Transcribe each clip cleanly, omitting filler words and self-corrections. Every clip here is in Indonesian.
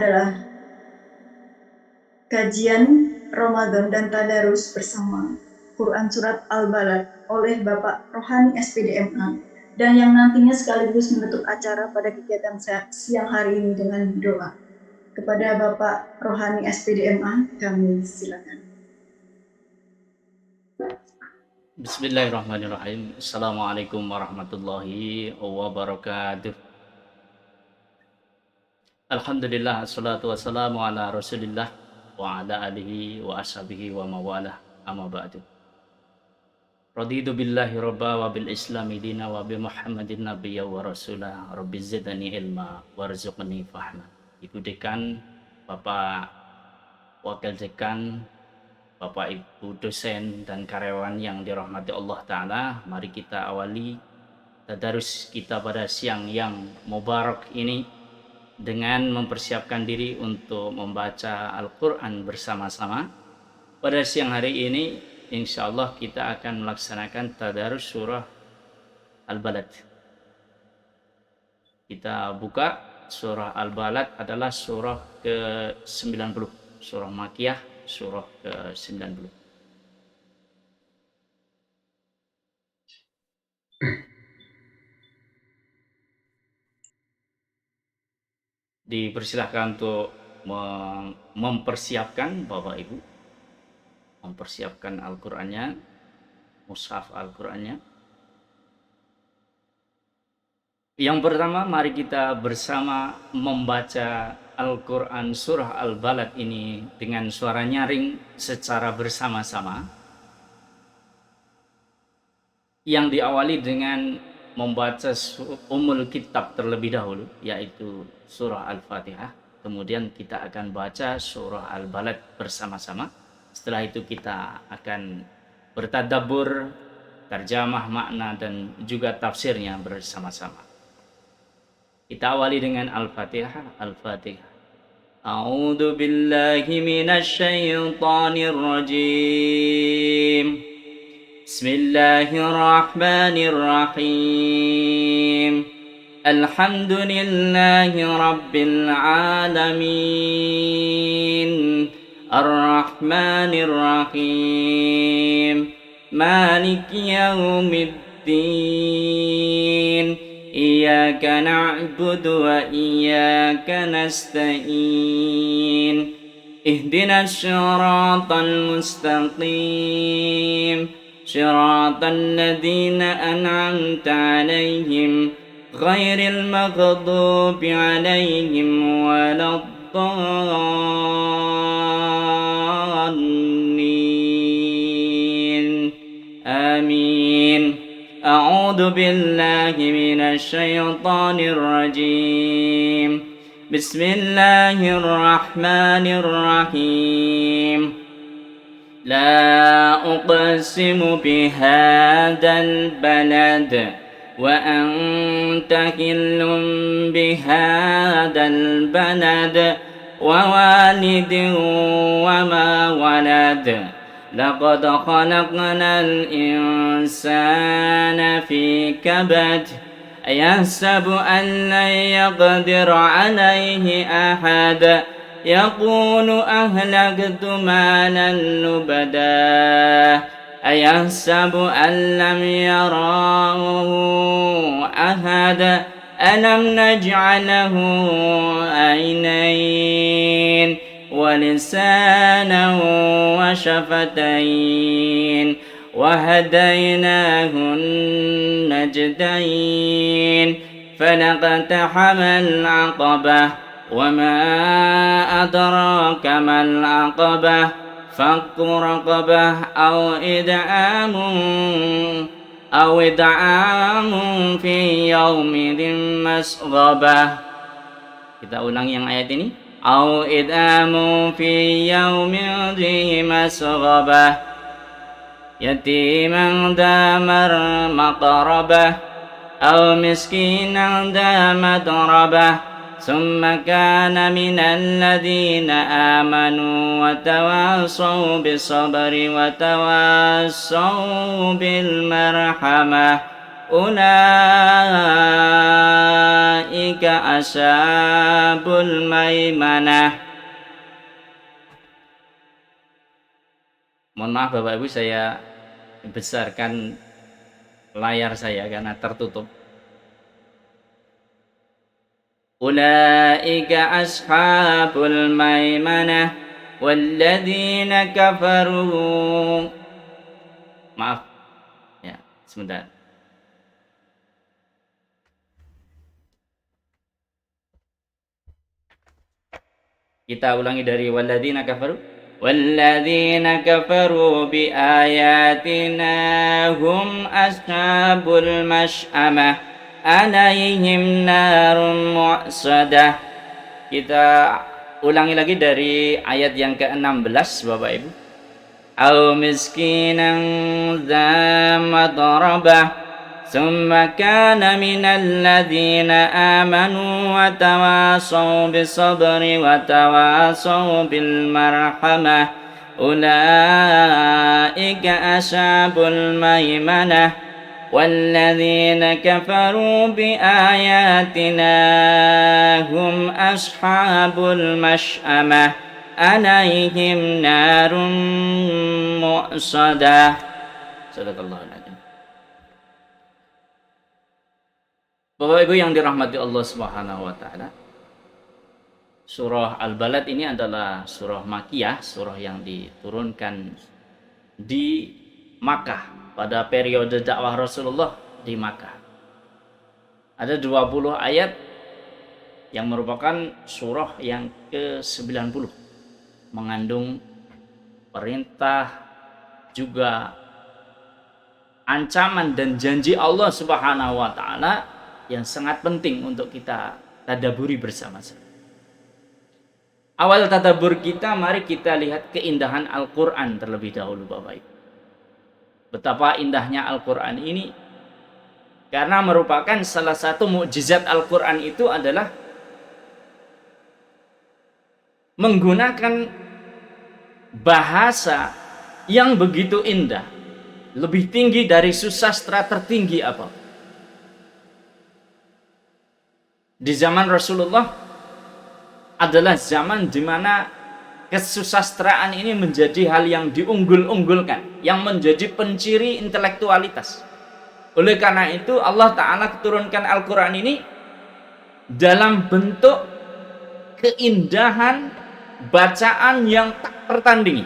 Adalah kajian Ramadan dan Tadarus bersama Quran Surat Al-Balad oleh Bapak Rohani SPDMA dan yang nantinya sekaligus menutup acara pada kegiatan siang hari ini dengan doa. Kepada Bapak Rohani SPDMA, kami silakan. Bismillahirrahmanirrahim. Assalamualaikum warahmatullahi wabarakatuh. Alhamdulillah, assalatu wassalamu ala rasulillah wa ala alihi wa ashabihi wa mawalah, amma ba'du. Raditu billahi rabba wa bil islami dina wa bi muhammadin nabiyya wa rasulah rabbi zidani ilma warzuqni fahma. Ibu Dekan, Bapak Wakil Dekan, Bapak Ibu dosen dan karyawan yang dirahmati Allah Ta'ala, mari kita awali tadarus kita pada siang yang mubarak ini dengan mempersiapkan diri untuk membaca Al-Quran bersama-sama. Pada siang hari ini, insya Allah kita akan melaksanakan tadarus surah Al-Balad. Kita buka surah Al-Balad adalah surah ke-90, surah Makiyah, surah ke-90. Dipersilahkan untuk mempersiapkan Bapak Ibu, mempersiapkan Al-Qur'annya, mushaf Al-Qur'annya. Yang pertama, mari kita bersama membaca Al-Qur'an surah Al-Balad ini dengan suara nyaring secara bersama-sama, yang diawali dengan membaca Ummul Kitab terlebih dahulu, yaitu surah Al-Fatihah. Kemudian kita akan baca surah Al-Balad bersama-sama. Setelah itu kita akan bertadabbur, terjemah makna dan juga tafsirnya bersama-sama. Kita awali dengan Al-Fatihah. Al-Fatihah. A'udzu billahi minasy syaithanir rajim. Bismillahirrahmanirrahim. Alhamdulillahi rabbil alamin. Ar-Rahmanir Rahim. Maliki yaumiddin. Iyyaka na'budu wa iyyaka nasta'in. Ihdinas siratal mustaqim. Siratal ladzina an'amta 'alaihim ghairil maghdubi 'alaihim waladdallin. Amin. A'udzu billahi minasy syaithanir rajim. Bismillahirrahmanirrahim. لا أقسم بهذا البلد وأنت حل بهذا البلد ووالد وما ولد لقد خلقنا الإنسان في كبد أيحسب أن لن يقدر عليه أحد يقول أهلكت مالا لبدا أيحسب أن لم يره أحد ألم نجعله عينين ولسانا وشفتين وهديناه النجدين فلاقتحم العقبة وما أدراك ما العقبة فك رقبة أو إدعام في يوم ذي مسغبة. Kita ulang yang ayat ini. أو إدعام في يوم ذي مسغبة يتيما ذا مقربة أو مسكينا ذا متربة ثم كان من الذين آمنوا وتواصوا بالصبر وتواصوا بالمرحمة ulaika ashabul maimanah. Mohon maaf Bapak Ibu, saya besarkan layar saya karena tertutup. Ulaika ashabul maimanah walladzina kafaru. Maaf. Ya, sebentar. Kita ulangi dari walladzina kafaru. Walladzina kafaru bi ayatina hum ashabul mash'amah alaihim narun mu'sadah. Kita ulangi lagi dari ayat yang ke-16 Bapak Ibu. Au miskinan dza madrabah thumma kana minal ladzina amanu wa tawasaw bisabri wa tawasaw bil marhamah ulaika ashabul maimanah والذين كفروا بآياتنا هم أصحاب المشأمة عليهم نار مؤصدة. Sadaqallahul adzim. Bapak Ibu yang dirahmati Allah Subhanahu wa taala. Surah Al-Balad ini adalah surah Makkiyah, surah yang diturunkan di Makkah pada periode dakwah Rasulullah di Makkah. Ada 20 ayat yang merupakan surah yang ke-90, mengandung perintah juga ancaman dan janji Allah Subhanahu wa taala yang sangat penting untuk kita tadaburi bersama-sama. Awal tadabur kita, mari kita lihat keindahan Al-Qur'an terlebih dahulu Bapak Ibu. Betapa indahnya Al-Quran ini, karena merupakan salah satu mukjizat Al-Quran itu adalah menggunakan bahasa yang begitu indah, lebih tinggi dari susastra tertinggi apa. Di zaman Rasulullah adalah zaman di mana kesusastraan ini menjadi hal yang diunggul-unggulkan, yang menjadi penciri intelektualitas. Oleh karena itu Allah Ta'ala turunkan Al-Quran ini dalam bentuk keindahan bacaan yang tak tertandingi.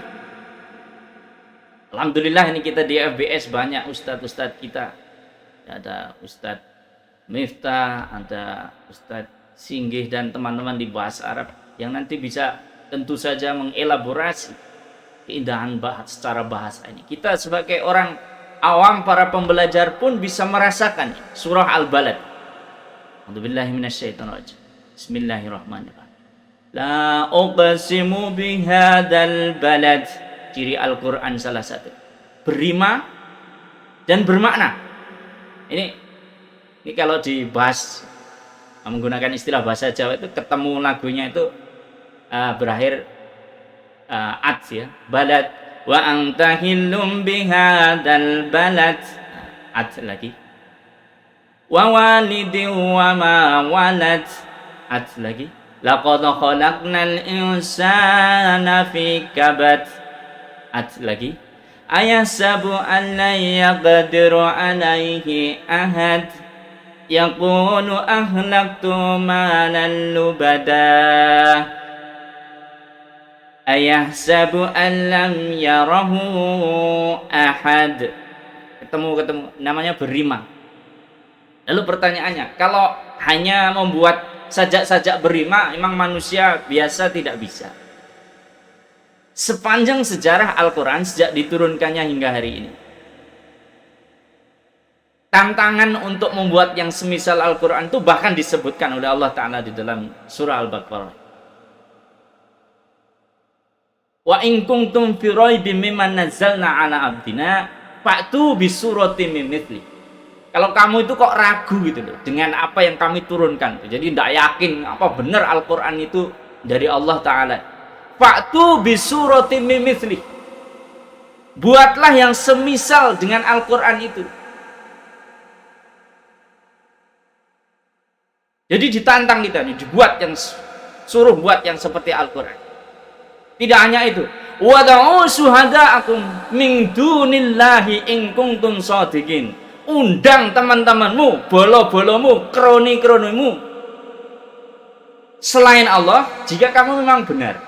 Alhamdulillah ini kita di FBS banyak ustadz-ustadz kita. Ada Ustadz Miftah, ada Ustadz Singgih dan teman-teman di bahasa Arab yang nanti bisa tentu saja mengelaborasi keindahan secara bahasa ini. Kita sebagai orang awam, para pembelajar pun bisa merasakan surah Al-Balad. A'udzubillahi minasyaitonirrajim. Bismillahirrahmanirrahim. La uqsimu bihadzal balad. Ciri Al-Qur'an salah satu. Berima dan bermakna. Ini kalau dibahas menggunakan istilah bahasa Jawa itu ketemu lagunya itu berakhir ad ya, balad wa anta hillum bihadzal balad, ad lagi, wa walidin wa ma walad, ad lagi, laqad khalaqnal insana fi kabad, ad lagi, ayahsabu an la yaqdiru alaihi ahad, yaqulu ahlaktu malan lubada, ayahsabu an lam yarahu ahad. Ketemu namanya berima. Lalu pertanyaannya, kalau hanya membuat sajak-sajak berima, memang manusia biasa tidak bisa. Sepanjang sejarah Al-Quran sejak diturunkannya hingga hari ini, tantangan untuk membuat yang semisal Al-Quran itu bahkan disebutkan oleh Allah Ta'ala di dalam surah Al-Baqarah. Wa in kuntum fi raibin mimman nazzalna ala abdina fa'tu bi suratin min mithli. Kalau kamu itu kok ragu gitu loh dengan apa yang kami turunkan, jadi tidak yakin apa benar Al-Qur'an itu dari Allah Ta'ala, fa'tu bi suratin min mithli. Buatlah yang semisal dengan Al-Qur'an itu. Jadi ditantang kita nih, suruh buat yang seperti Al-Quran. Tidak hanya itu, wad'u syuhada'akum min dunillahi in kuntum shadiqin. Undang teman-temanmu, bolo-bolomu, kroni-kronimu selain Allah jika kamu memang benar.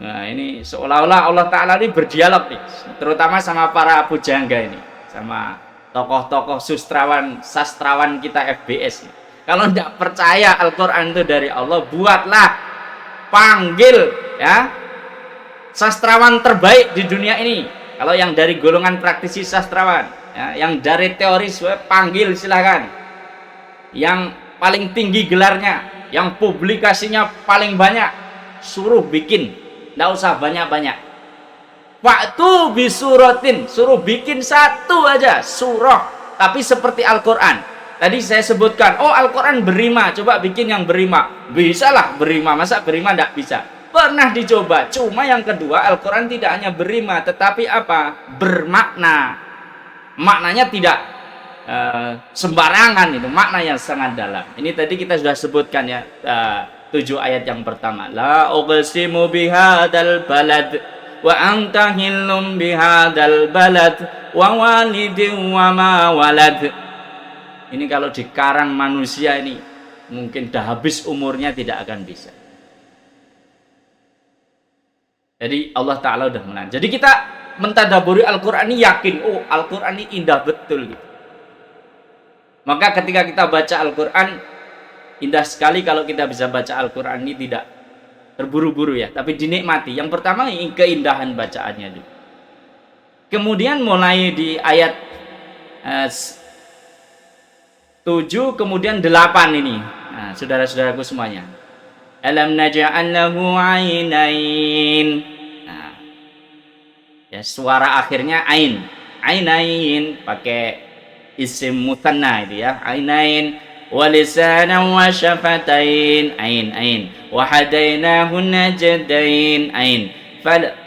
Nah, ini seolah-olah Allah Ta'ala ini berdialog nih, terutama sama para pujangga ini, sama tokoh-tokoh sastrawan kita FBS nih. Kalau tidak percaya Al-Quran itu dari Allah, buatlah, panggil ya sastrawan terbaik di dunia ini. Kalau yang dari golongan praktisi sastrawan, ya, yang dari teoris, panggil silahkan. Yang paling tinggi gelarnya, yang publikasinya paling banyak, suruh bikin. Tidak usah banyak-banyak. Waktu bisuratin, suruh bikin satu aja surah, tapi seperti Al-Quran. Tadi saya sebutkan, oh Al-Quran berima, coba bikin yang berima. Bisa lah berima, masa berima tidak bisa? Pernah dicoba, cuma yang kedua Al-Quran tidak hanya berima, tetapi apa? Bermakna. Maknanya tidak sembarangan, itu makna yang sangat dalam. Ini tadi kita sudah sebutkan ya, 7 ayat yang pertama. La uqsimu bihadzal balad wa anta hillum bihadzal balad wa walidin wa ma walad. Ini kalau dikarang manusia ini mungkin dah habis umurnya, tidak akan bisa. Jadi Allah Ta'ala udah menang. Jadi kita mentadaburi Al-Quran ini yakin, oh Al-Quran ini indah betul gitu. Maka ketika kita baca Al-Quran, indah sekali kalau kita bisa baca Al-Quran ini tidak terburu-buru ya, tapi dinikmati. Yang pertama keindahan bacaannya dulu. Kemudian mulai di ayat 7 kemudian 8 ini. Nah, saudara-saudaraku semuanya. Alam naj'al lahu 'ainain. Nah, ya suara akhirnya ain. Ainain pakai isim mutanna itu ya. Ainain wa lisanan wa syafatain. Ain. Wa hadainahu najdain. Ain.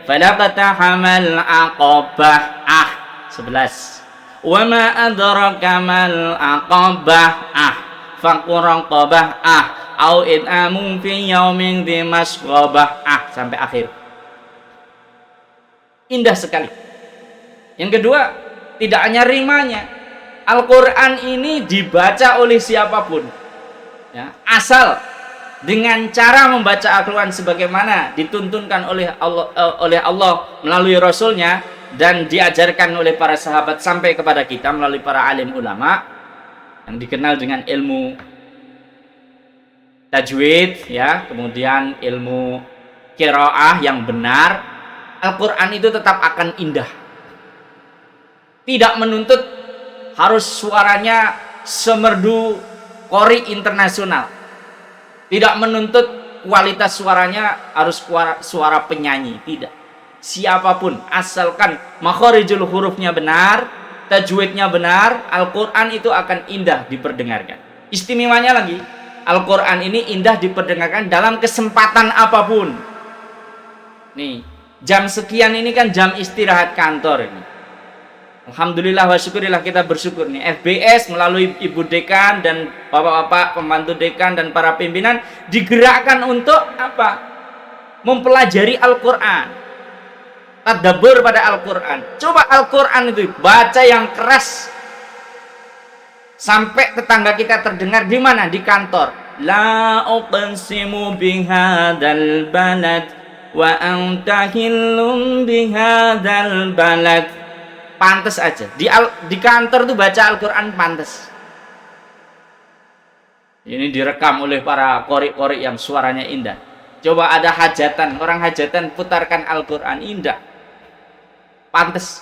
Falaqtahamal aqabah. 11. Wa ma adraka mal aqabah. Faqraqabah. Au it'amun fi yaumin dzi masghabah. Sampai akhir. Indah sekali. Yang kedua, tidak hanya rimanya. Al-Quran ini dibaca oleh siapapun ya, asal dengan cara membaca Al-Quran sebagaimana dituntunkan oleh Allah melalui Rasulnya dan diajarkan oleh para sahabat sampai kepada kita melalui para alim ulama yang dikenal dengan ilmu tajwid ya, kemudian ilmu qiraah yang benar. Al-Quran itu tetap akan indah, tidak menuntut harus suaranya semerdu qori internasional, tidak menuntut kualitas suaranya harus suara penyanyi, tidak. Siapapun asalkan makharijul hurufnya benar, tajwidnya benar, Al-Quran itu akan indah diperdengarkan. Istimewanya lagi, Al-Quran ini indah diperdengarkan dalam kesempatan apapun. Nih, jam sekian ini kan jam istirahat kantor ini. Alhamdulillah wa syukurillah, kita bersyukur nih FBS melalui Ibu Dekan dan Bapak-bapak pembantu Dekan dan para pimpinan digerakkan untuk apa? Mempelajari Al-Quran, tadabbur pada Al-Quran. Coba Al-Quran itu baca yang keras sampai tetangga kita terdengar di mana? Di kantor. La uqsimu bihadzal balad wa anta hillum bihadzal balad. Pantes aja di kantor tuh baca Al-Quran pantes. Ini direkam oleh para qori-qori yang suaranya indah. Coba ada hajatan, orang hajatan putarkan Al-Quran, indah, pantes.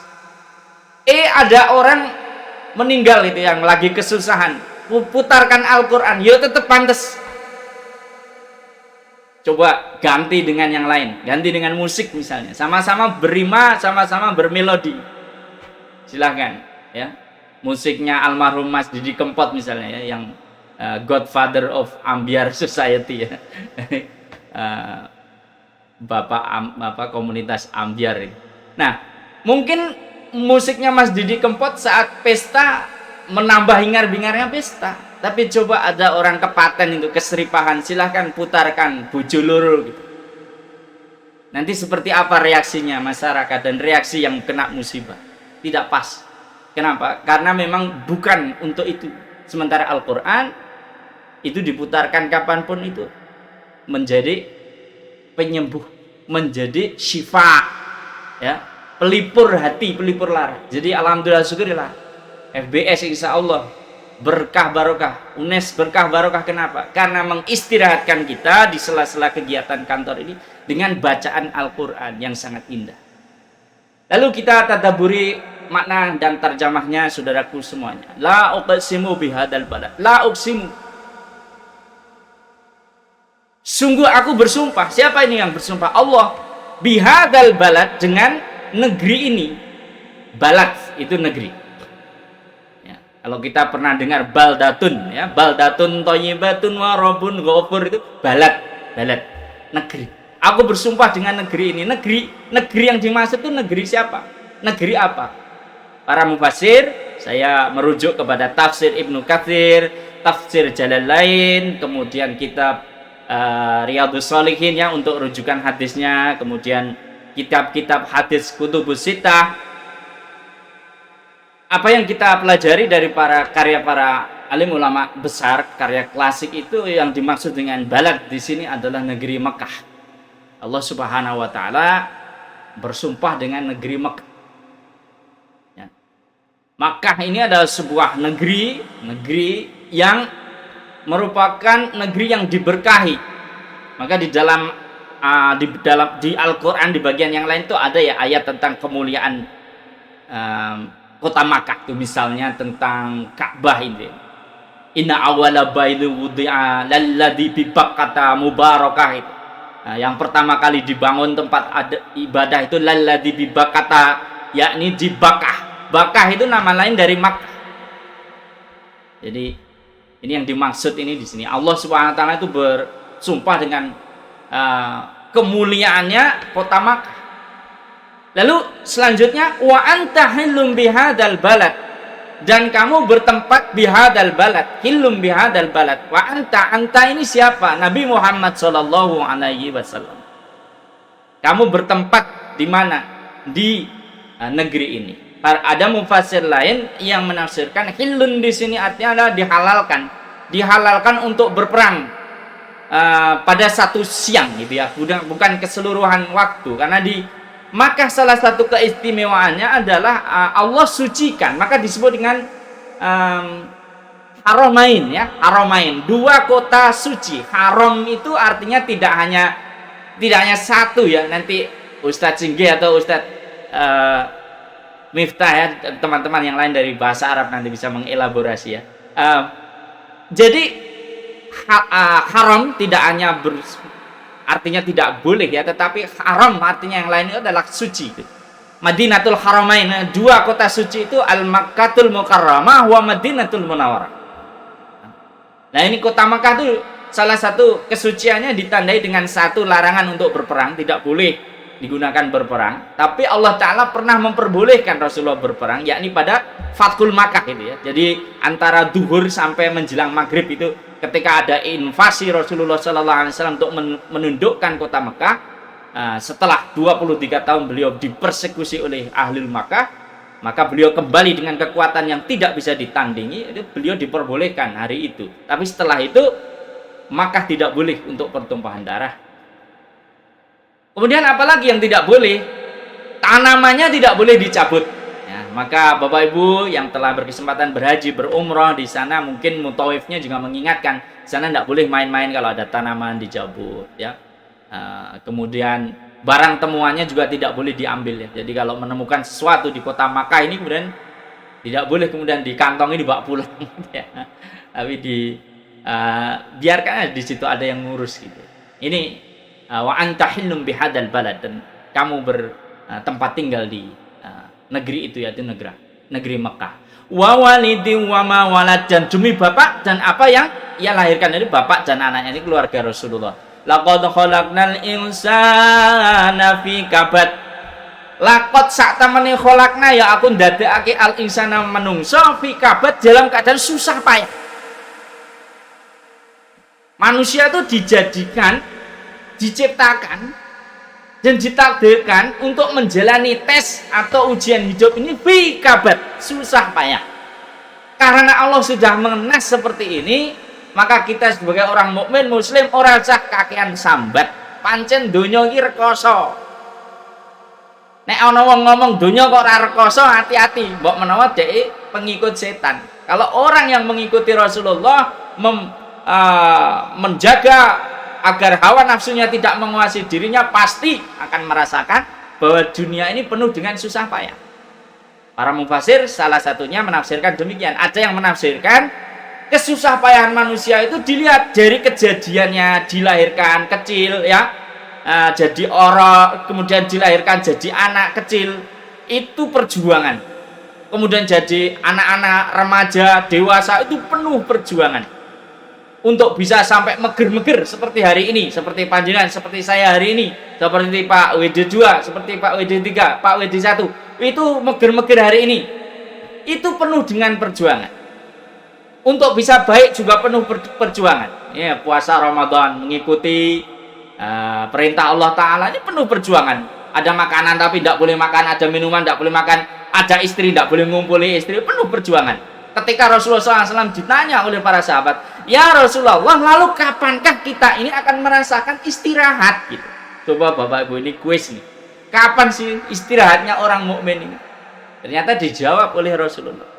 Ada orang meninggal itu yang lagi kesusahan, putarkan Al-Quran, ya tetap pantes. Coba ganti dengan yang lain, ganti dengan musik misalnya, sama-sama berima, sama-sama bermelodi. Silahkan ya, musiknya almarhum Mas Didi Kempot misalnya ya, yang Godfather of Ambiar Society ya. Bapak komunitas Ambiar ini. Nah, mungkin musiknya Mas Didi Kempot saat pesta menambah hingar-bingarnya pesta. Tapi coba ada orang kepaten itu keseripahan, silahkan putarkan bujulur gitu. Nanti seperti apa reaksinya masyarakat dan reaksi yang kena musibah? Tidak pas. Kenapa? Karena memang bukan untuk itu. Sementara Al-Quran itu diputarkan kapanpun itu menjadi penyembuh, menjadi syifa, ya, pelipur hati, pelipur lara. Jadi alhamdulillah, syukurillah, FBS insya Allah berkah barokah, UNES berkah barokah. Kenapa? Karena mengistirahatkan kita di sela-sela kegiatan kantor ini dengan bacaan Al-Quran yang sangat indah. Lalu kita tadaburi makna dan terjemahnya, saudaraku semuanya. La uqsimu bihadzal balad. La uqsimu, sungguh aku bersumpah. Siapa ini yang bersumpah? Allah. Bihadzal balad, dengan negeri ini. Balad itu negeri. Ya, kalau kita pernah dengar baldatun, ya, baldatun thayyibatun wa rabbun ghafur, itu balad, balad, negeri. Aku bersumpah dengan negeri ini. Negeri yang dimaksud itu negeri siapa? Negeri apa? Para mufassir, saya merujuk kepada tafsir Ibnu Katsir, tafsir Jalalain, kemudian kitab Riyadhus Shalihin ya untuk rujukan hadisnya, kemudian kitab-kitab hadis Kutubus Sittah. Apa yang kita pelajari dari karya para alim ulama besar, karya klasik, itu yang dimaksud dengan balad di sini adalah negeri Mekah. Allah Subhanahu wa taala bersumpah dengan negeri Mekah. Ya. Makkah ini adalah sebuah negeri yang merupakan negeri yang diberkahi. Maka di Al-Quran di bagian yang lain itu ada ya ayat tentang kemuliaan kota Makkah, itu misalnya tentang Ka'bah ini. Inna awwala baiti wudi'a lalladzi bi Bakkata mubarakah itu. Nah, yang pertama kali dibangun tempat ibadah itu lalladzi bi Bakkata, yakni di Bakkah. Bakkah itu nama lain dari Makkah. Jadi ini yang dimaksud ini di sini. Allah Subhanahu wa taala itu bersumpah dengan kemuliaannya kota Makkah. Lalu selanjutnya wa anta hillum bihadzal balad, dan kamu bertempat bihadzal balad, hillum bihadzal balad. Wa anta ini siapa? Nabi Muhammad sallallahu alaihi wasallam. Kamu bertempat di mana? Di negeri ini. Ada mufassir lain yang menafsirkan hillun di sini artinya adalah dihalalkan untuk berperang pada satu siang gitu ya, bukan keseluruhan waktu. Karena di Makkah salah satu keistimewaannya adalah Allah sucikan, maka disebut dengan Haramain ya, Haramain, dua kota suci. Haram itu artinya tidak hanya satu ya. Nanti Ustadz Singgih atau Ustadz Miftah ya, teman-teman yang lain dari bahasa Arab nanti bisa mengelaborasi ya. Jadi haram tidak hanya artinya tidak boleh ya, tetapi haram artinya yang lain itu adalah suci. Madinatul Haramain, dua kota suci itu Al-Makkatul Mukarramah wa Madinatul Munawwarah. Nah ini kota Makkah itu salah satu kesuciannya ditandai dengan satu larangan untuk berperang, tidak boleh digunakan berperang. Tapi Allah Ta'ala pernah memperbolehkan Rasulullah berperang, yakni pada Fathul Makkah itu ya. Jadi antara duhur sampai menjelang maghrib itu, ketika ada invasi Rasulullah SAW untuk menundukkan kota Makkah, setelah 23 tahun beliau dipersekusi oleh ahli Makkah, maka beliau kembali dengan kekuatan yang tidak bisa ditandingi. Itu beliau diperbolehkan hari itu. Tapi setelah itu Makkah tidak boleh untuk pertumpahan darah. Kemudian apalagi yang tidak boleh? Tanamannya tidak boleh dicabut. Ya, maka Bapak Ibu yang telah berkesempatan berhaji, berumrah di sana, mungkin mutawifnya juga mengingatkan, di sana tidak boleh main-main kalau ada tanaman dicabut. Ya. Kemudian barang temuannya juga tidak boleh diambil. Ya. Jadi kalau menemukan sesuatu di kota Makkah ini kemudian tidak boleh kemudian dikantongi dibawa pulang. Ya. Tapi biarkan di situ ada yang ngurus gitu. Ini wa anta hillum bihadzal balad, dan kamu bertempat tinggal di negeri itu, yaitu negeri Mekah. Wa walidi wa ma walad, dan demi bapak dan apa yang ia lahirkan. Dari bapak dan anaknya ini keluarga Rasulullah. Laqad khalaqnal insana fi kabad, Lakot sak temene kholakna ya aku ndadekake al insana manungsa fi kabad dalam keadaan susah payah. Manusia itu dijadikan, diciptakan dan ditakdirkan untuk menjalani tes atau ujian hidup ini fi kabad, susah payah. Karena Allah sudah mengenas seperti ini, maka kita sebagai orang mukmin muslim ora usah kakean sambat. Pancen donya iki rekoso. Nek ana wong ngomong donya kok ora rekoso, hati-hati, mbok menawa dhek pengikut setan. Kalau orang yang mengikuti Rasulullah menjaga agar hawa nafsunya tidak menguasai dirinya, pasti akan merasakan bahwa dunia ini penuh dengan susah payah. Para mufasir salah satunya menafsirkan demikian. Ada yang menafsirkan kesusah payahan manusia itu dilihat dari kejadiannya, dilahirkan kecil ya, jadi orang, kemudian dilahirkan jadi anak kecil, itu perjuangan. Kemudian jadi anak-anak remaja, dewasa, itu penuh perjuangan untuk bisa sampai meger-meger seperti hari ini, seperti panjenengan, seperti saya hari ini, seperti Pak WD2, seperti Pak WD3, Pak WD1, itu meger-meger hari ini, itu penuh dengan perjuangan. Untuk bisa baik juga penuh perjuangan. Ya, puasa Ramadan, mengikuti perintah Allah Ta'ala ini penuh perjuangan. Ada makanan tapi tidak boleh makan, ada minuman tidak boleh makan, ada istri tidak boleh ngumpuli istri, penuh perjuangan. Ketika Rasulullah SAW ditanya oleh para sahabat, ya Rasulullah, lalu kapankah kita ini akan merasakan istirahat? Gitu. Coba Bapak Ibu, ini kuis nih. Kapan sih istirahatnya orang mukmin ini? Ternyata dijawab oleh Rasulullah.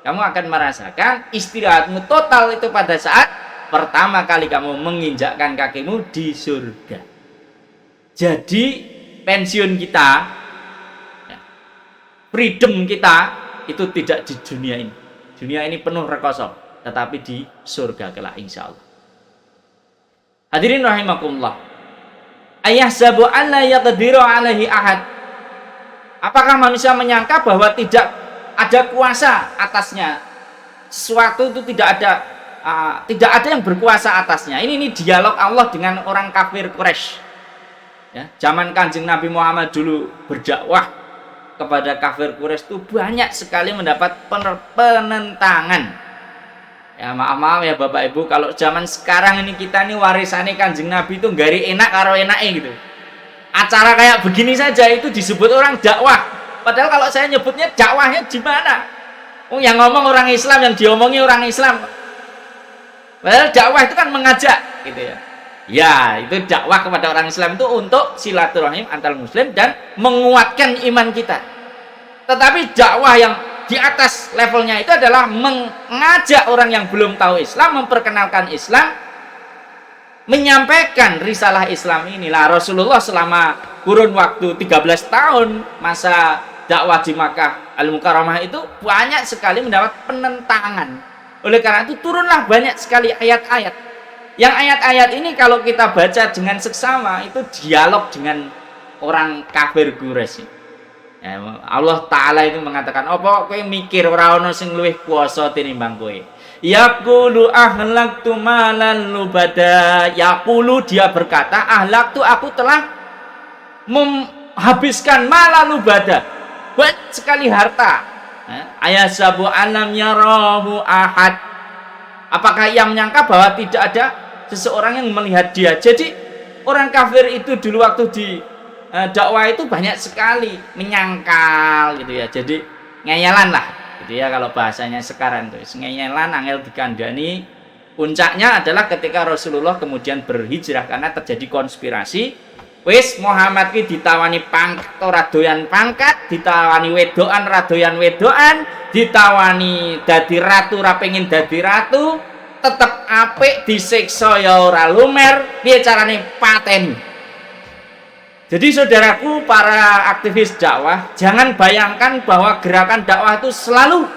Kamu akan merasakan istirahatmu total itu pada saat pertama kali kamu menginjakkan kakimu di surga. Jadi pensiun kita, freedom kita itu tidak di dunia ini. Dunia ini penuh rekoso, tetapi di surga kelak insya Allah. Hadirin rahimakumullah. Ayahsabu an la yaqdiru alaihi ahad. Apakah manusia menyangka bahwa tidak ada kuasa atasnya? Sesuatu itu tidak ada yang berkuasa atasnya. Ini dialog Allah dengan orang kafir Quraisy. Ya, zaman Kanjeng Nabi Muhammad dulu berdakwah kepada kafir Quraisy itu banyak sekali mendapat penentangan. Ya maaf ya Bapak Ibu, kalau zaman sekarang ini kita nih warisannya Kanjeng Nabi itu gari enak karo enake gitu. Acara kayak begini saja itu disebut orang dakwah. Padahal kalau saya nyebutnya dakwahnya di mana? Yang ngomong orang Islam, yang diomongi orang Islam. Padahal dakwah itu kan mengajak gitu ya. Ya, itu dakwah kepada orang Islam itu untuk silaturahim antar muslim dan menguatkan iman kita. Tetapi dakwah yang di atas levelnya itu adalah mengajak orang yang belum tahu Islam, memperkenalkan Islam, menyampaikan risalah Islam inilah. Rasulullah selama kurun waktu 13 tahun masa dakwah di Makkah Al-Mukarramah itu banyak sekali mendapat penentangan. Oleh karena itu turunlah banyak sekali ayat-ayat. Yang ayat-ayat ini kalau kita baca dengan seksama itu dialog dengan orang kafir Quraisy. Ya, Allah Ta'ala itu mengatakan, apa kowe mikir ora ana sing luwih kuwasa tinimbang kowe? Yaqulu ahlaktu malan lubada. Yaqulu, dia berkata, ahlaktu, aku telah menghabiskan malan lubada, banyak sekali harta. Ayasabu alam yarahu ahad. Apakah ia menyangka bahwa tidak ada seseorang yang melihat dia? Jadi orang kafir itu dulu waktu di dakwah itu banyak sekali menyangkal gitu ya. Jadi ngeyelan lah gitu ya kalau bahasanya sekarang tuh. Ngeyelan angel dikandani. Puncaknya adalah ketika Rasulullah kemudian berhijrah karena terjadi konspirasi. Wis Muhammad ki ditawani pangkat ora doyan pangkat, ditawani wedokan ora doyan wedokan, ditawani dadi ratu ora pengin dadi ratu, tetep apik disiksa ya ora lumer, piye carane pateni. Jadi saudaraku para aktivis dakwah, jangan bayangkan bahwa gerakan dakwah itu selalu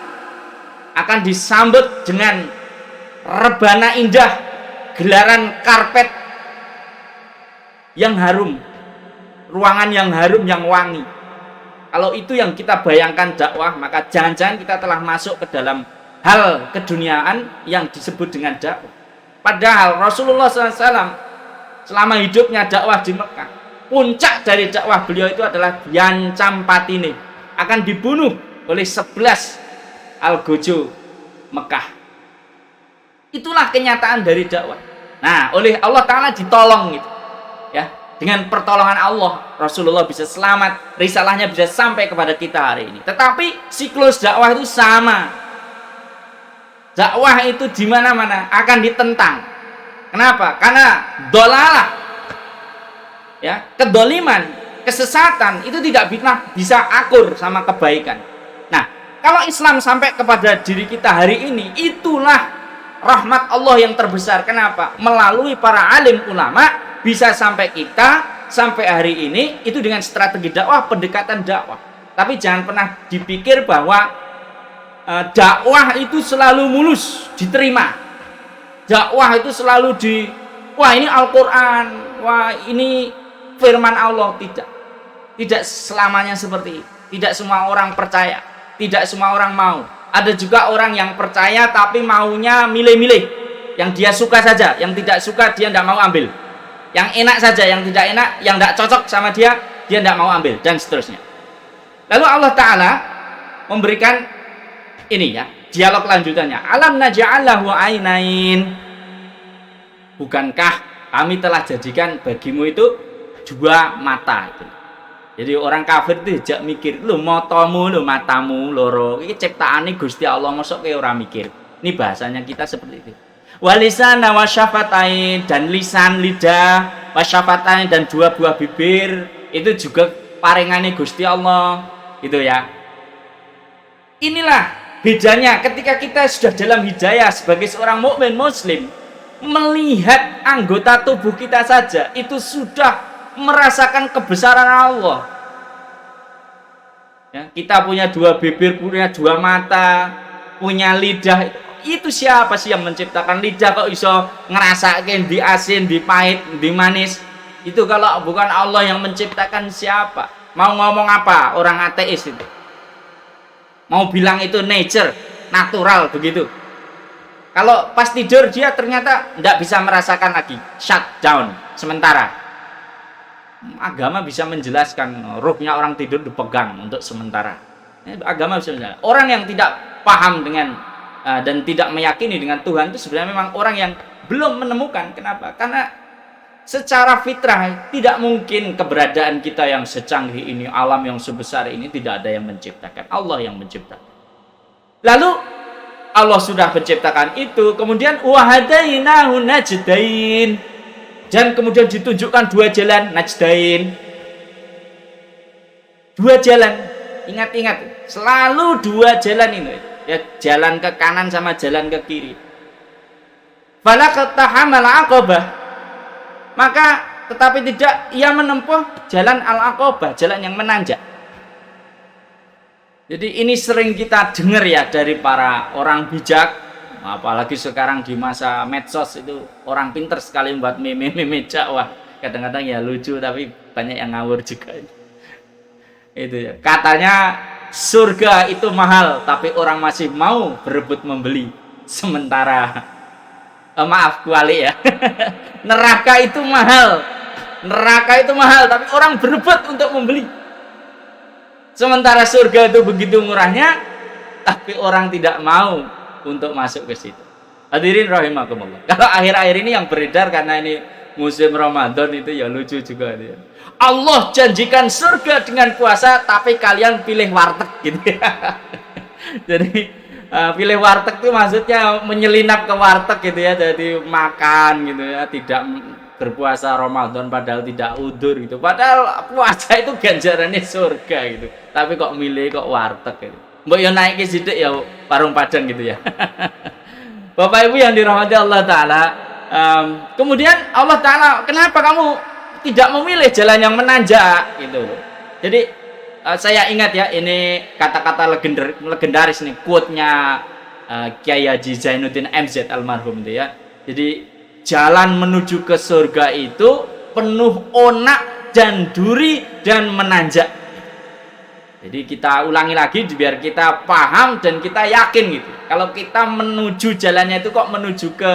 akan disambut dengan rebana indah, gelaran karpet yang harum, ruangan yang harum, yang wangi. Kalau itu yang kita bayangkan dakwah, maka jangan-jangan kita telah masuk ke dalam hal keduniaan yang disebut dengan dakwah. Padahal Rasulullah SAW selama hidupnya dakwah di Mekah, puncak dari dakwah beliau itu adalah diancam patine, akan dibunuh oleh 11 algojo Mekah. Itulah kenyataan dari dakwah. Nah, oleh Allah Ta'ala ditolong gitu. Ya, dengan pertolongan Allah, Rasulullah bisa selamat, risalahnya bisa sampai kepada kita hari ini. Tetapi siklus dakwah itu sama. Dakwah itu di mana-mana akan ditentang. Kenapa? Karena dolalah, ya, kedoliman, kesesatan itu tidak bisa akur sama kebaikan. Nah, kalau Islam sampai kepada diri kita hari ini, itulah rahmat Allah yang terbesar. Kenapa? Melalui para alim ulama bisa sampai kita sampai hari ini itu dengan strategi dakwah, pendekatan dakwah. Tapi jangan pernah dipikir bahwa dakwah itu selalu mulus diterima. Dakwah itu selalu wah ini Al-Quran, wah ini firman Allah. Tidak selamanya seperti itu. Tidak semua orang percaya, tidak semua orang mau. Ada juga orang yang percaya tapi maunya milih-milih, yang dia suka saja, yang tidak suka dia tidak mau ambil, yang enak saja, yang tidak enak, yang tidak cocok sama dia tidak mau ambil, dan seterusnya. Lalu Allah Ta'ala memberikan ini ya, dialog lanjutannya. Alam naj'alahu ainain, bukankah kami telah jadikan bagimu itu 2 mata itu. Jadi orang kafir itu jak mikir, lu matamu, lu matamu loro, ini ciptaane Gusti Allah, mosok kowe ora mikir. Ini bahasanya kita seperti itu. Walisana wasyafatain, dan lisan, lidah, wasyafatain, dan 2 buah bibir, itu juga paringane Gusti Allah, gitu ya. Inilah bedanya ketika kita sudah dalam hidayah sebagai seorang mukmin muslim, melihat anggota tubuh kita saja itu sudah merasakan kebesaran Allah. Ya, kita punya 2 bibir, punya 2 mata, punya lidah. Itu siapa sih yang menciptakan lidah kok iso ngerasakin di asin, di pahit, di manis? Itu kalau bukan Allah yang menciptakan, siapa? Mau ngomong apa orang ateis itu? Mau bilang itu nature, natural begitu. Kalau pas tidur dia ternyata tidak bisa merasakan lagi, shutdown sementara. Agama bisa menjelaskan ruhnya orang tidur dipegang untuk sementara. Agama bisa menjelaskan. Orang yang tidak paham dengan dan tidak meyakini dengan Tuhan itu sebenarnya memang orang yang belum menemukan. Kenapa? Karena secara fitrah tidak mungkin keberadaan kita yang secanggih ini, alam yang sebesar ini tidak ada yang menciptakan. Allah yang menciptakan. Lalu Allah sudah menciptakan itu, kemudian wahadainahu najdain, dan kemudian ditunjukkan 2 jalan najdain. 2 jalan, ingat-ingat, selalu 2 jalan ini, ya, jalan ke kanan sama jalan ke kiri. Falaqtahamal aqabah, maka tetapi tidak ia menempuh jalan al-aqabah, jalan yang menanjak. Jadi ini sering kita dengar ya dari para orang bijak, apalagi sekarang di masa medsos itu orang pinter sekali membuat meme-meme dakwah. Kadang-kadang ya lucu tapi banyak yang ngawur juga. Itu ya. Katanya surga itu mahal tapi orang masih mau berebut membeli. Sementara maaf kuali ya. Neraka itu mahal. Neraka itu mahal tapi orang berebut untuk membeli. Sementara surga itu begitu murahnya, tapi orang tidak mau untuk masuk ke situ. Hadirin rahimakumullah. Kalau akhir-akhir ini yang beredar karena ini musim Ramadan itu ya lucu juga. Allah janjikan surga dengan puasa, tapi kalian pilih warteg gitu ya. Jadi pilih warteg itu maksudnya menyelinap ke warteg gitu ya, jadi makan gitu ya, tidak berpuasa Ramadan padahal tidak udur gitu. Padahal puasa itu ganjarannya surga gitu. Tapi kok milih kok warteg gitu. Mbok yo naik ke sidik ya warung Padang gitu ya. Bapak Ibu yang dirahmati Allah Ta'ala, kemudian Allah Ta'ala, kenapa kamu tidak memilih jalan yang menanjak gitu. Jadi saya ingat ya, ini kata-kata legendaris nih, quote-nya Kiai Haji Zainuddin MZ almarhum itu ya. Jadi jalan menuju ke surga itu penuh onak dan duri dan menanjak. Jadi kita ulangi lagi biar kita paham dan kita yakin gitu. Kalau kita menuju jalannya itu kok menuju ke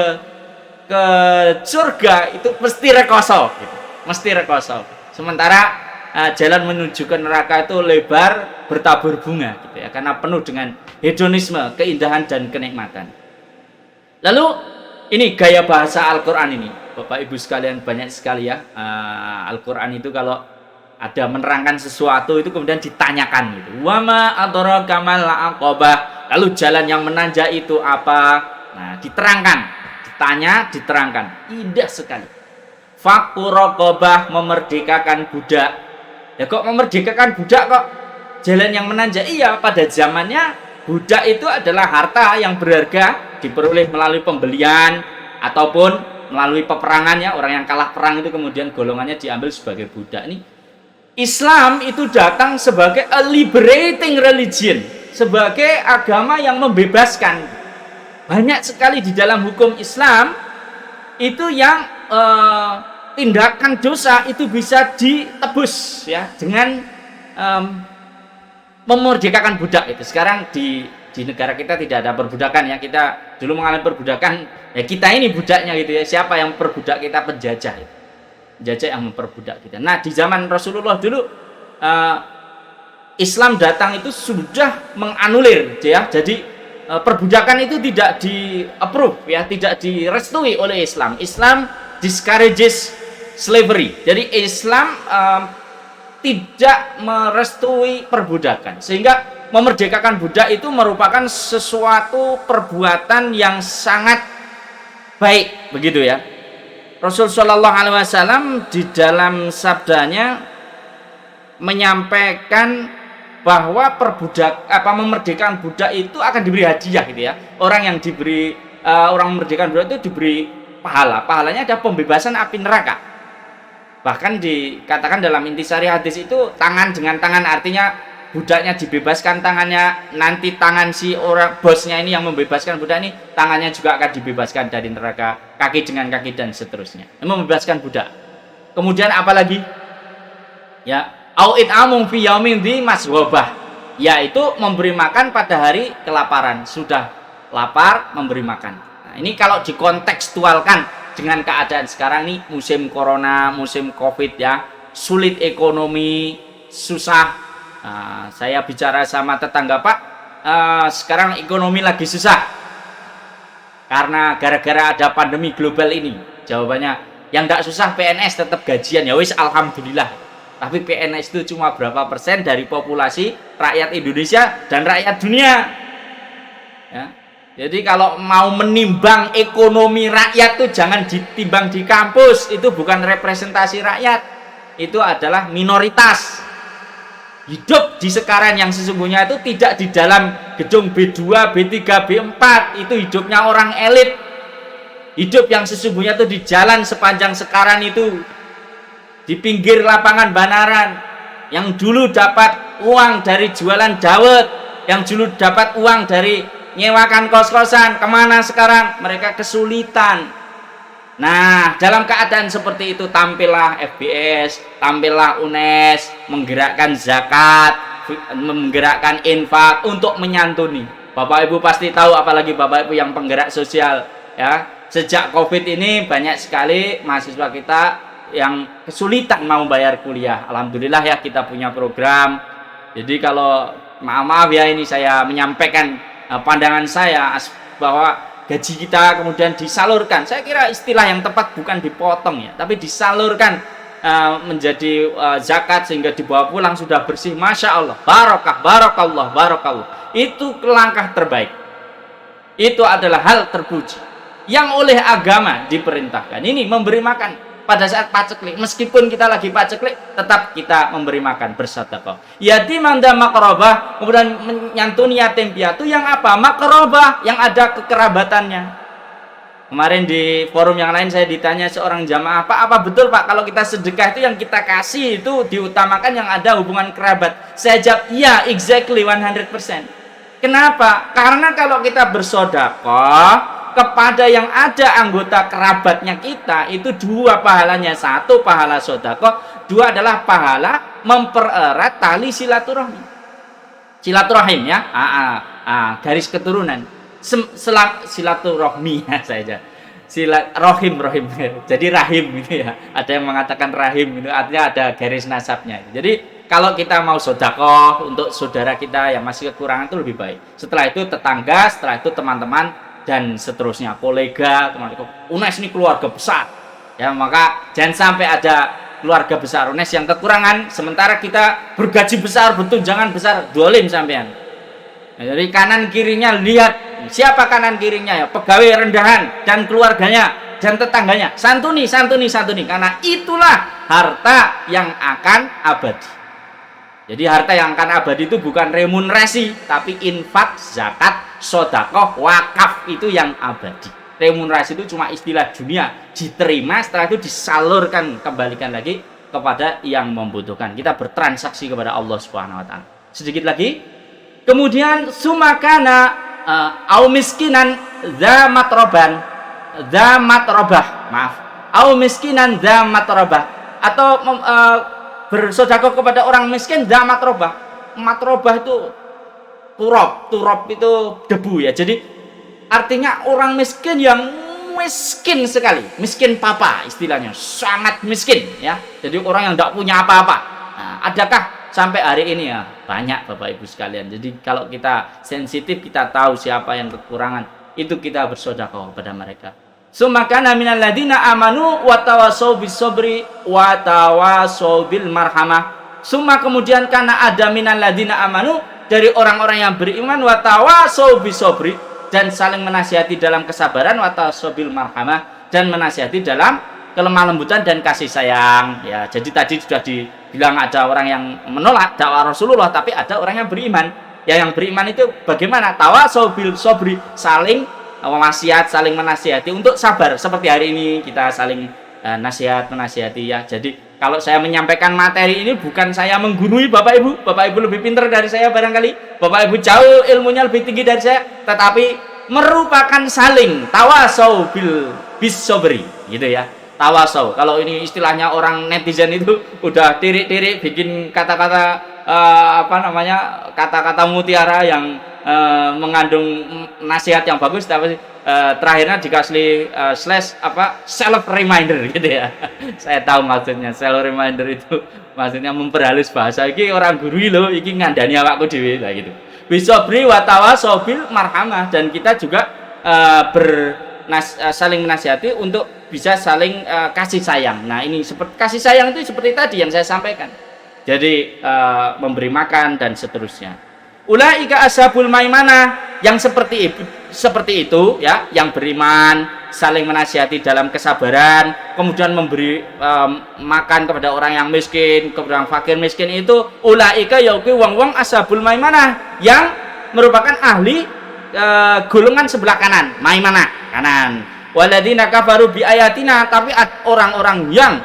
surga itu mesti rekoso gitu. Mesti rekoso. Sementara jalan menuju ke neraka itu lebar bertabur bunga gitu ya, karena penuh dengan hedonisme, keindahan dan kenikmatan. Lalu ini gaya bahasa Al-Qur'an ini. Bapak Ibu sekalian, banyak sekali ya Al-Qur'an itu kalau ada menerangkan sesuatu itu kemudian ditanyakan gitu. Wa ma adraka mal aqabah. Lalu jalan yang menanjak itu apa? Nah, diterangkan, ditanya, diterangkan. Indah sekali. Fakku raqabah, memerdekakan budak. Ya kok memerdekakan budak kok? Jalan yang menanjak. Iya, pada zamannya budak itu adalah harta yang berharga, diperoleh melalui pembelian ataupun melalui peperangan ya. Orang yang kalah perang itu kemudian golongannya diambil sebagai budak. Ini Islam itu datang sebagai a liberating religion, sebagai agama yang membebaskan. Banyak sekali di dalam hukum Islam itu yang tindakan dosa itu bisa ditebus ya dengan memerdekakan budak itu. Sekarang di negara kita tidak ada perbudakan ya. Kita dulu mengalami perbudakan, ya kita ini budaknya gitu ya. Siapa yang perbudak kita? Penjajah itu. Penjajah yang memperbudak kita. Nah, di zaman Rasulullah dulu Islam datang itu sudah menganulir ya. Jadi perbudakan itu tidak di-approve ya, tidak direstui oleh Islam. Islam discourages slavery. Jadi Islam tidak merestui perbudakan, sehingga memerdekakan budak itu merupakan sesuatu perbuatan yang sangat baik, begitu ya. Rasul Shallallahu Alaihi Wasallam di dalam sabdanya menyampaikan bahwa memerdekakan budak itu akan diberi hadiah gitu ya. Orang yang diberi orang memerdekakan budak itu diberi pahalanya ada pembebasan api neraka. Bahkan dikatakan dalam intisari hadis itu tangan dengan tangan, artinya budaknya dibebaskan tangannya, nanti tangan si orang bosnya ini yang membebaskan budak ini tangannya juga akan dibebaskan dari neraka, kaki dengan kaki dan seterusnya. Membebaskan budak. Kemudian apalagi? Ya, au it'amum fi yaumin dzi masghobah, yaitu memberi makan pada hari kelaparan. Sudah lapar memberi makan. Nah, ini kalau dikontekstualkan dengan keadaan sekarang nih, musim corona, musim covid ya, sulit ekonomi, susah. Saya bicara sama tetangga, Pak, sekarang ekonomi lagi susah karena gara-gara ada pandemi global ini. Jawabannya, yang tidak susah PNS tetap gajian, ya wis alhamdulillah. Tapi PNS itu cuma berapa persen dari populasi rakyat Indonesia dan rakyat dunia ya. Jadi kalau mau menimbang ekonomi rakyat tuh jangan ditimbang di kampus, itu bukan representasi rakyat, itu adalah minoritas. Hidup di sekarang yang sesungguhnya itu tidak di dalam gedung B2, B3, B4, itu hidupnya orang elit. Hidup yang sesungguhnya itu di jalan sepanjang sekarang itu, di pinggir lapangan Banaran, yang dulu dapat uang dari jualan dawet, yang dulu dapat uang dari nyewakan kos-kosan, kemana sekarang? Mereka kesulitan. Nah, dalam keadaan seperti itu tampillah FBS, tampillah UNES, menggerakkan zakat, menggerakkan infak untuk menyantuni. Bapak Ibu pasti tahu, apalagi Bapak Ibu yang penggerak sosial ya. Sejak Covid ini banyak sekali mahasiswa kita yang kesulitan mau bayar kuliah. Alhamdulillah ya, kita punya program. Jadi kalau maaf ya, ini saya menyampaikan pandangan saya bahwa gaji kita kemudian disalurkan. Saya kira istilah yang tepat bukan dipotong ya, tapi disalurkan menjadi zakat sehingga dibawa pulang sudah bersih. Masya Allah, barokah, barokallah, barokallah. Itu langkah terbaik. Itu adalah hal terpuji yang oleh agama diperintahkan. Ini memberi makan pada saat paceklik, meskipun kita lagi paceklik, tetap kita memberi makan, bersedekah. Yatim dan makrobah, kemudian menyantuni yatim piatu yang apa? Makrobah, yang ada kekerabatannya. Kemarin di forum yang lain saya ditanya seorang jamaah, Pak, apa betul Pak kalau kita sedekah itu yang kita kasih itu diutamakan yang ada hubungan kerabat? Saya jawab, iya, exactly 100%. Kenapa? Karena kalau kita bersedekah kepada yang ada anggota kerabatnya kita, itu dua pahalanya. Satu pahala sedekah, dua adalah pahala mempererat tali silaturahmi. Silaturahim ya, garis keturunan. Silaturahmi ya saja. Sila rohim. Jadi rahim gitu ya. Ada yang mengatakan rahim itu artinya ada garis nasabnya. Jadi kalau kita mau sedekah untuk saudara kita yang masih kekurangan itu lebih baik. Setelah itu tetangga, setelah itu teman-teman dan seterusnya, kolega, teman-teman. UNES ini keluarga besar. Ya, maka jangan sampai ada keluarga besar UNES yang kekurangan sementara kita bergaji besar, bertunjangan besar, dolim sampean. Nah, jadi kanan kirinya lihat siapa kanan kirinya ya, pegawai rendahan dan keluarganya dan tetangganya. Santuni karena itulah harta yang akan abadi. Jadi harta yang akan abadi itu bukan remunerasi, tapi infak, zakat, sedekah, wakaf itu yang abadi. Remunerasi itu cuma istilah dunia, diterima setelah itu disalurkan, kembalikan lagi kepada yang membutuhkan. Kita bertransaksi kepada Allah Subhanahu wa taala. Sedikit lagi. Kemudian sumakana au miskinan dza matrobah, au miskinan dza matrobah, atau bersedekah kepada orang miskin dza matrobah itu turab itu debu ya. Jadi artinya orang miskin yang miskin sekali, miskin papa istilahnya, sangat miskin ya. Jadi orang yang tidak punya apa-apa. Nah, adakah sampai hari ini ya? Banyak Bapak Ibu sekalian. Jadi kalau kita sensitif, kita tahu siapa yang kekurangan, itu kita bersedekah kepada mereka. Sumakana minal ladina amanu wa tawassaw bis sabri wa tawassaw bil marhamah. Summa kemudian karena ada minal ladina amanu dari orang-orang yang beriman wa tawassaw bis sabri dan saling menasihati dalam kesabaran wa tawassaw bil marhamah dan menasihati dalam kelemah lembutan dan kasih sayang ya. Jadi tadi sudah dibilang ada orang yang menolak dakwah Rasulullah, tapi ada orang yang beriman ya. Yang beriman itu bagaimana? Tawassaw bil sabri, saling wasiat, saling menasihati untuk sabar. Seperti hari ini kita saling menasihati ya. Jadi kalau saya menyampaikan materi ini bukan saya menggurui Bapak Ibu lebih pintar dari saya barangkali, Bapak Ibu jauh ilmunya lebih tinggi dari saya, tetapi merupakan saling tawassaw bis sabri gitu ya. Tawassaw, kalau ini istilahnya orang netizen itu udah tirik-tirik bikin kata-kata kata-kata mutiara yang mengandung nasihat yang bagus, tapi terakhirnya dikasih self reminder gitu ya. Saya tahu maksudnya self reminder itu maksudnya memperhalus bahasa. Iki orang guru lo, iki ngandani awakku dhewe lah gitu. Bisobri wa tawassaw bil marhamah, dan kita juga saling menasihati untuk bisa saling kasih sayang. Nah, ini seperti kasih sayang itu seperti tadi yang saya sampaikan. Jadi memberi makan dan seterusnya. Ulaika ashabul maimanah, yang seperti itu ya, yang beriman, saling menasihati dalam kesabaran, kemudian memberi makan kepada orang yang miskin, kepada orang fakir miskin, itu ulaika yauki wong-wong ashabul maimanah, yang merupakan ahli golongan sebelah kanan, maimanah kanan. Waladina kafaru bi ayatina, tapi orang-orang yang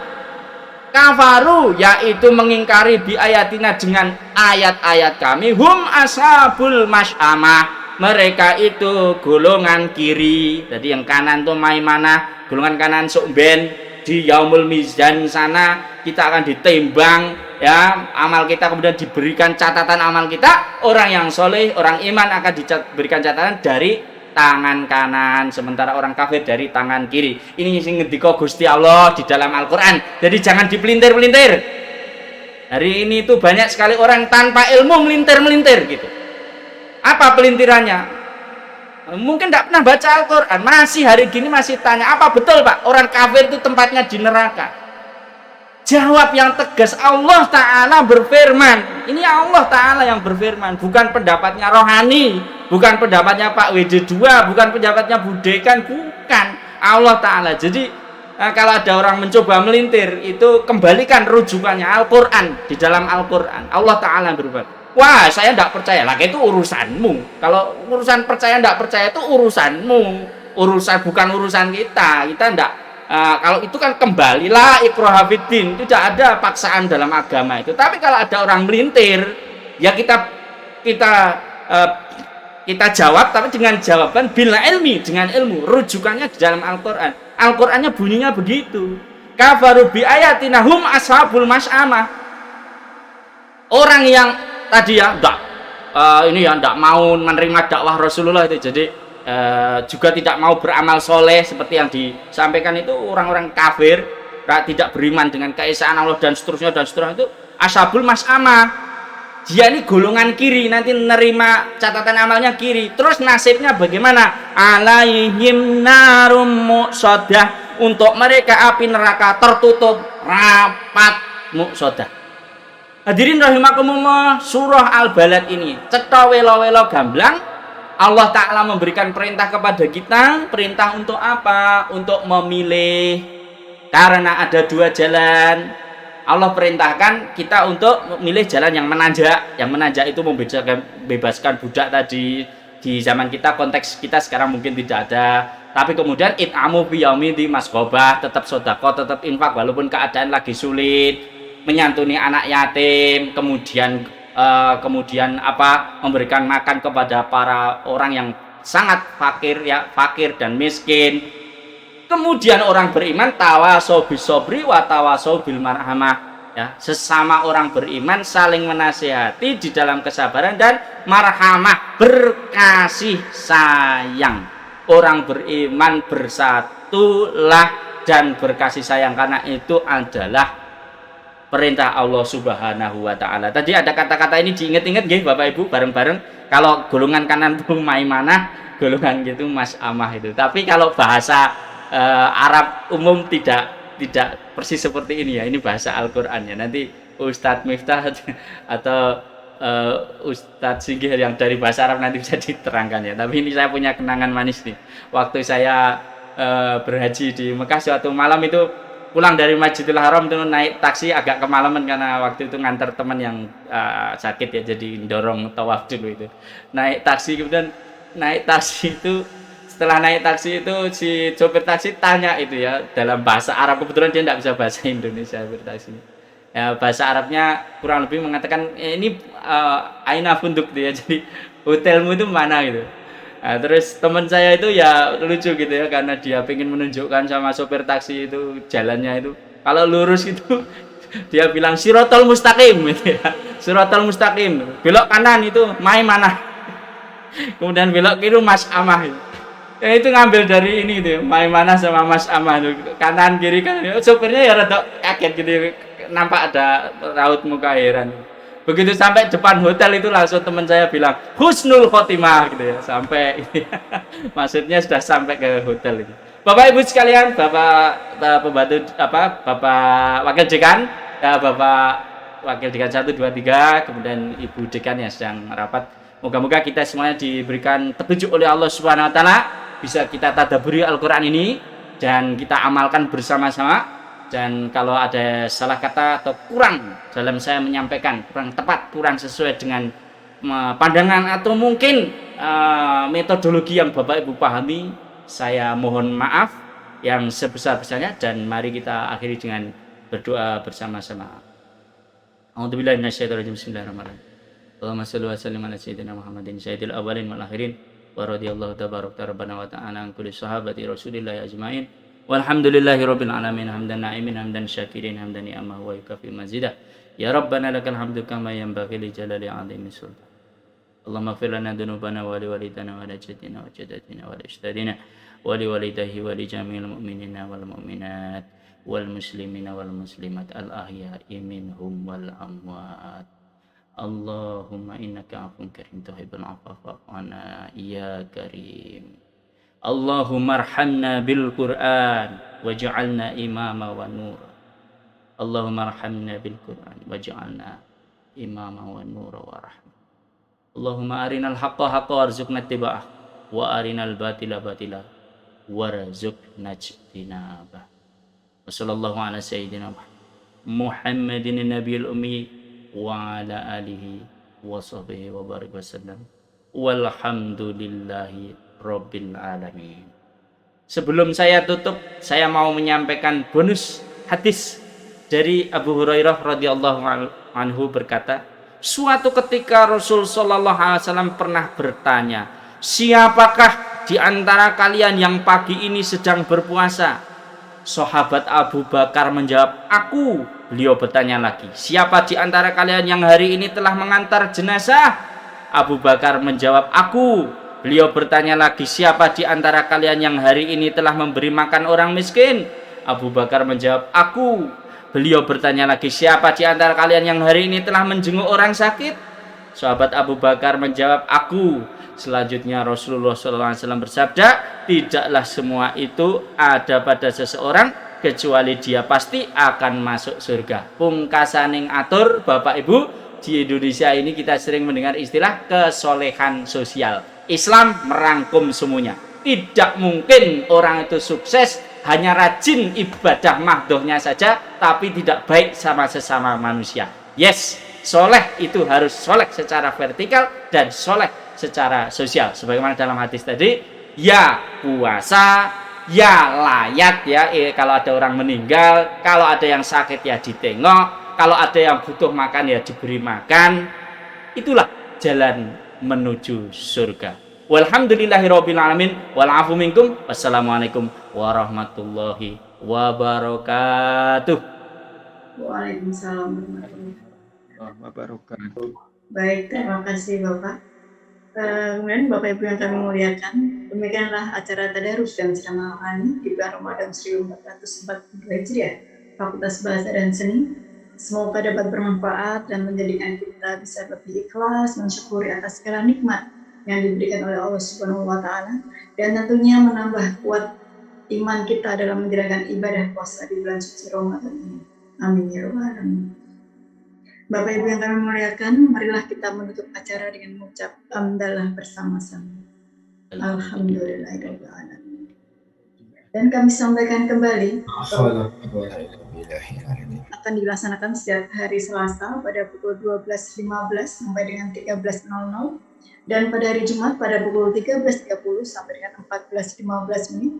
kafaru yaitu mengingkari bi ayatina dengan ayat-ayat kami, hum ashabul masyamah, mereka itu golongan kiri. Jadi yang kanan tuh maimanah, golongan kanan sukben. Di yaumul mizan sana kita akan ditembang ya, amal kita kemudian diberikan catatan amal kita. Orang yang soleh, orang iman akan diberikan catatan dari tangan kanan, sementara orang kafir dari tangan kiri. Ini sing ngendika Gusti Allah di dalam Al-Qur'an. Jadi jangan dipelintir-pelintir. Hari ini tuh banyak sekali orang tanpa ilmu melintir-melintir gitu. Apa pelintirannya? Mungkin tidak pernah baca Al-Qur'an, masih hari gini masih tanya, apa betul Pak orang kafir itu tempatnya di neraka? Jawab yang tegas, Allah Ta'ala berfirman. Ini Allah Ta'ala yang berfirman, bukan pendapatnya Rohani, bukan pendapatnya Pak WD2, bukan pendapatnya Budekan, bukan, Allah Ta'ala. Jadi kalau ada orang mencoba melintir, itu kembalikan rujukannya Al-Quran. Di dalam Al-Quran Allah Ta'ala berfirman, wah saya tidak percaya, lah itu urusanmu. Kalau urusan percaya tidak percaya itu urusanmu, bukan urusan kita tidak. Kalau itu kan kembalilah ikraha fiddin, tidak ada paksaan dalam agama itu. Tapi kalau ada orang melintir, ya kita jawab, tapi dengan jawaban bila ilmi, dengan ilmu, rujukannya di dalam Al-Quran. Al-Qurannya bunyinya begitu, kafaru bi ayatina hum ashabul masyamah. Orang yang tadi ya tidak mau menerima dakwah Rasulullah itu, jadi juga tidak mau beramal soleh seperti yang disampaikan itu orang-orang kafir, tidak beriman dengan keesaan Allah dan seterusnya itu ashabul mas'amah. Dia ini golongan kiri, nanti menerima catatan amalnya kiri. Terus nasibnya bagaimana? Alaihim narum muqsadah, untuk mereka api neraka tertutup rapat muqsadah. Hadirin rahimakumullah, surah Al-Balad ini cetha welo-welo gamblang. Allah Ta'ala memberikan perintah kepada kita. Perintah untuk apa? Untuk memilih. Karena ada dua jalan. Allah perintahkan kita untuk memilih jalan yang menanjak. Yang menanjak itu membebaskan budak tadi. Di zaman kita, konteks kita sekarang mungkin tidak ada. Tapi kemudian it'amu fi yaumidhi masghobah, tetap sedekah, tetap infak walaupun keadaan lagi sulit. Menyantuni anak yatim, kemudian memberikan makan kepada para orang yang sangat fakir dan miskin. Kemudian orang beriman tawasau bisobri wa tawasau bil marhamah, ya, sesama orang beriman saling menasihati di dalam kesabaran dan marhamah, berkasih sayang. Orang beriman bersatulah dan berkasih sayang, karena itu adalah perintah Allah Subhanahu wa Ta'ala. Tadi ada kata-kata ini diingat-ingat nggih Bapak Ibu bareng-bareng. Kalau golongan kanan itu maimanah, golongan gitu mas'amah itu. Tapi kalau bahasa Arab umum tidak persis seperti ini ya. Ini bahasa Al-Qur'an ya. Nanti Ustadz Miftah atau Ustadz Singgih yang dari bahasa Arab nanti bisa diterangkan ya. Tapi ini saya punya kenangan manis nih. Waktu saya berhaji di Mekah suatu malam itu, pulang dari Masjidil Haram itu naik taksi agak kemalaman karena waktu itu ngantar teman yang sakit ya, jadi dorong tawaf dulu itu. Naik taksi, kemudian naik taksi itu, setelah naik taksi itu si sopir taksi tanya itu ya dalam bahasa Arab, kebetulan dia tidak bisa bahasa Indonesia sopir taksi. Ya, bahasa Arabnya kurang lebih mengatakan ini aina funduk dia, jadi hotelmu itu mana gitu. Nah, terus teman saya itu ya lucu gitu ya, karena dia pengen menunjukkan sama sopir taksi itu jalannya itu kalau lurus itu dia bilang sirotol mustaqim gitu ya, sirotol mustaqim, belok kanan itu maimanah, kemudian belok kiri mas'amah gitu. Ya, itu ngambil dari ini gitu, maimanah sama mas'amah itu, kanan kiri kan. Sopirnya ya rada kaget gitu, nampak ada raut muka heran. Begitu sampai depan hotel itu langsung teman saya bilang husnul khotimah gitu ya, sampai maksudnya sudah sampai ke hotel itu. Bapak Ibu sekalian, Bapak pembantu Bapak Wakil Dekan, ya, Bapak Wakil Dekan 1 2 3, kemudian Ibu Dekan yang sedang rapat. Moga-moga kita semuanya diberikan petunjuk oleh Allah Subhanahu wa Ta'ala, bisa kita tadabburi Al-Qur'an ini dan kita amalkan bersama-sama. Dan kalau ada salah kata atau kurang dalam saya menyampaikan, kurang tepat, kurang sesuai dengan pandangan atau mungkin metodologi yang Bapak Ibu pahami, saya mohon maaf yang sebesar-besarnya, dan mari kita akhiri dengan berdoa bersama-sama. A'udzubillahi minasyaitonirrajim. Bismillahirrahmanirrahim. Allahumma shalli wa sallim ala sayyidina Muhammadin sayyidil awwalin wal akhirin wa radhiyallahu tabaraka rabbana wa ta'ala an kulli sahabati Rasulillah ajmain. Walhamdulillahi rabbil alamin, hamdan na'imin, hamdan syakirin, hamdan ni'amah wa yukafi mazidah. Ya Rabbana lakal hamdu kama yanbaghi li jalali 'azimi sultan. Allahumma ighfir lana dhunubana wa li walidina wa li jadina wa jaddatina wa li ajdadina wa li walidahi wa li jami'il mu'minina wal mu'minat wal muslimina wal muslimat al ahya'i minhum wal amwat. Allahumma innaka 'afuwwun karim tuhibbul 'afwa fa'fu 'anna ya karim. Allahumma arhamna bil Qur'an waj'alna imama wa nura. Allahumma arhamna bil Qur'an waj'alna imama wa nura wa rahmah. Allahumma arinal haqqa haqqa warzuqna ittiba'ah wa arinal batila batila warzuqna ijtinabah. Wa sallallahu ala sayyidina Muhammadin nabiyil ummi wa ala alihi wa sahbihi wa barik wasallam. Walhamdulillahi Rabbil alamin. Sebelum saya tutup, saya mau menyampaikan bonus hadis dari Abu Hurairah radhiyallahu anhu berkata, suatu ketika Rasul sallallahu alaihi wasallam pernah bertanya, siapakah di antara kalian yang pagi ini sedang berpuasa? Sahabat Abu Bakar menjawab, aku. Beliau bertanya lagi, siapa di antara kalian yang hari ini telah mengantar jenazah? Abu Bakar menjawab, aku. Beliau bertanya lagi, siapa di antara kalian yang hari ini telah memberi makan orang miskin? Abu Bakar menjawab, aku. Beliau bertanya lagi, siapa di antara kalian yang hari ini telah menjenguk orang sakit? Sahabat Abu Bakar menjawab, aku. Selanjutnya Rasulullah SAW bersabda, tidaklah semua itu ada pada seseorang kecuali dia pasti akan masuk surga. Pungkasaning atur, Bapak Ibu, di Indonesia ini kita sering mendengar istilah kesolehan sosial. Islam merangkum semuanya. Tidak mungkin orang itu sukses hanya rajin ibadah mahdohnya saja, tapi tidak baik sama sesama manusia. Yes, soleh itu harus soleh secara vertikal dan soleh secara sosial. Sebagaimana dalam hadis tadi, ya puasa, ya layat ya, kalau ada orang meninggal, kalau ada yang sakit ya ditengok, kalau ada yang butuh makan ya diberi makan. Itulah jalan menuju surga. Walhamdulillahirabbil alamin wal afu minkum. Wassalamualaikum warahmatullahi wabarakatuh. Waalaikumsalam warahmatullahi wabarakatuh. Baik, terima kasih Bapak. Kemudian Bapak Ibu yang kami muliakan, demikianlah acara tadarus dan ceramah rohani di bulan Ramadan 1442 Hijriah, Fakultas Bahasa dan Seni. Semoga dapat bermanfaat dan menjadikan kita bisa lebih ikhlas mensyukuri atas segala nikmat yang diberikan oleh Allah Subhanahu wa taala, dan tentunya menambah kuat iman kita dalam menjalankan ibadah puasa di bulan suci Ramadan ini. Amin ya rabbal alamin. Bapak Ibu yang kami muliakan, marilah kita menutup acara dengan mengucap hamdalah bersama-sama. Alhamdulillahirabbil alamin. Dan kami sampaikan kembali akan dilaksanakan setiap hari Selasa pada pukul 12.15 sampai dengan 13.00, dan pada hari Jumat pada pukul 13.30 sampai dengan 14.15 menit.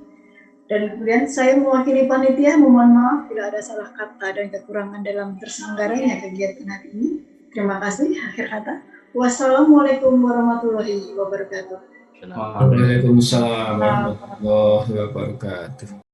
Dan kemudian saya mewakili panitia memohon maaf bila ada salah kata dan kekurangan dalam terselenggaranya kegiatan hari ini. Terima kasih. Akhir kata, wassalamualaikum warahmatullahi wabarakatuh. Waalaikumsalam warahmatullahi wabarakatuh.